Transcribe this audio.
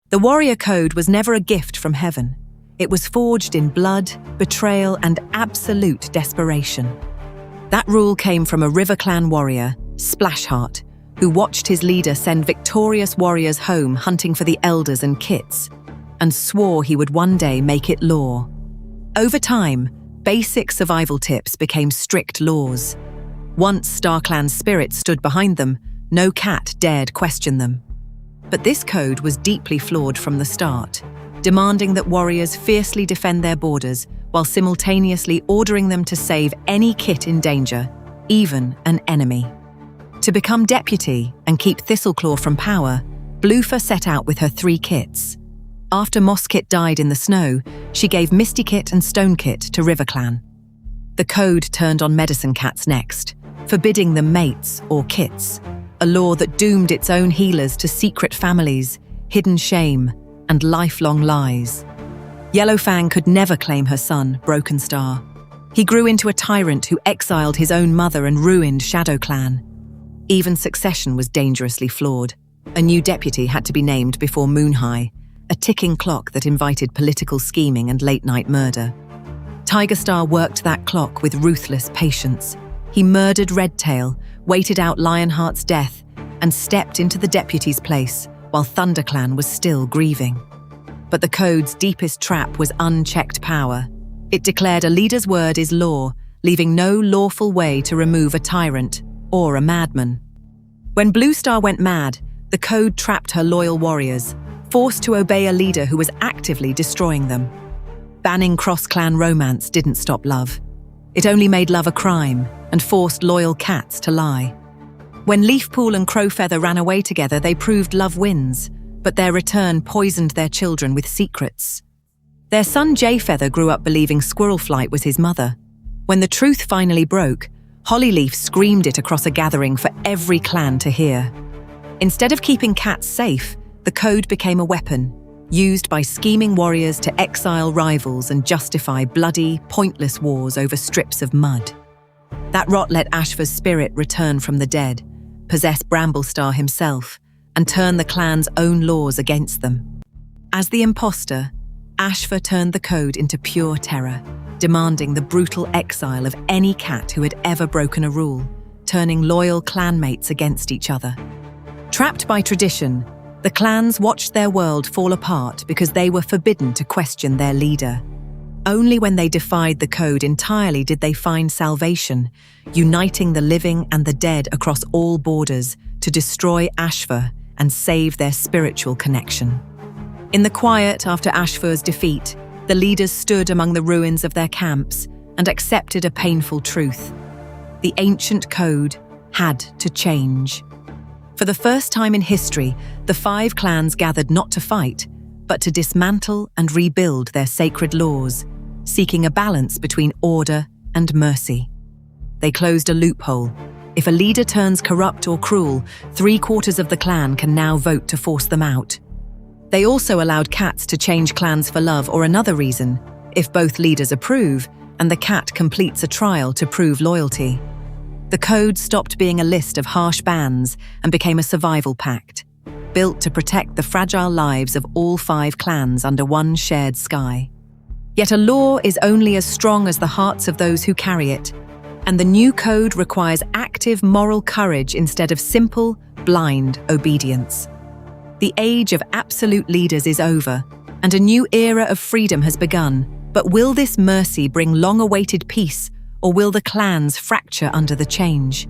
The warrior code was never a gift from heaven. It was forged in blood, betrayal, and absolute desperation. That rule came from a River Clan warrior, Splashheart, who watched his leader send victorious warriors home hunting for the elders and kits, and swore he would one day make it law. Over time, basic survival tips became strict laws. Once StarClan's spirit stood behind them, no cat dared question them. But this code was deeply flawed from the start, demanding that warriors fiercely defend their borders while simultaneously ordering them to save any kit in danger, even an enemy. To become deputy and keep Thistleclaw from power, Bluefer set out with her 3 kits. After Mosskit died in the snow, she gave Mistykit and Stonekit to River Clan. The code turned on Medicine Cats next, forbidding them mates or kits, a law that doomed its own healers to secret families, hidden shame, and lifelong lies. Yellowfang could never claim her son, Broken Star. He grew into a tyrant who exiled his own mother and ruined Shadow Clan. Even succession was dangerously flawed. A new deputy had to be named before Moonhigh, a ticking clock that invited political scheming and late-night murder. Tigerstar worked that clock with ruthless patience. He murdered Redtail, waited out Lionheart's death, and stepped into the deputy's place while ThunderClan was still grieving. But the code's deepest trap was unchecked power. It declared a leader's word is law, leaving no lawful way to remove a tyrant or a madman. When Blue Star went mad, the code trapped her loyal warriors, forced to obey a leader who was actively destroying them. Banning cross-clan romance didn't stop love. It only made love a crime and forced loyal cats to lie. When Leafpool and Crowfeather ran away together, they proved love wins, but their return poisoned their children with secrets. Their son Jayfeather grew up believing Squirrelflight was his mother. When the truth finally broke, Hollyleaf screamed it across a gathering for every clan to hear. Instead of keeping cats safe, the code became a weapon, used by scheming warriors to exile rivals and justify bloody, pointless wars over strips of mud. That rot let Ashva's spirit return from the dead, possess Bramblestar himself, and turn the clan's own laws against them. As the imposter, Ashva turned the code into pure terror, demanding the brutal exile of any cat who had ever broken a rule, turning loyal clanmates against each other. Trapped by tradition, the clans watched their world fall apart because they were forbidden to question their leader. Only when they defied the code entirely did they find salvation, uniting the living and the dead across all borders to destroy Ashva and save their spiritual connection. In the quiet after Ashva's defeat, the leaders stood among the ruins of their camps and accepted a painful truth. The ancient code had to change. For the first time in history, the 5 clans gathered not to fight, but to dismantle and rebuild their sacred laws, seeking a balance between order and mercy. They closed a loophole. If a leader turns corrupt or cruel, 3/4 of the clan can now vote to force them out. They also allowed cats to change clans for love or another reason, if both leaders approve and the cat completes a trial to prove loyalty. The code stopped being a list of harsh bans and became a survival pact, built to protect the fragile lives of all 5 clans under one shared sky. Yet a law is only as strong as the hearts of those who carry it, and the new code requires active moral courage instead of simple, blind obedience. The age of absolute leaders is over, and a new era of freedom has begun. But will this mercy bring long-awaited peace, or will the clans fracture under the change?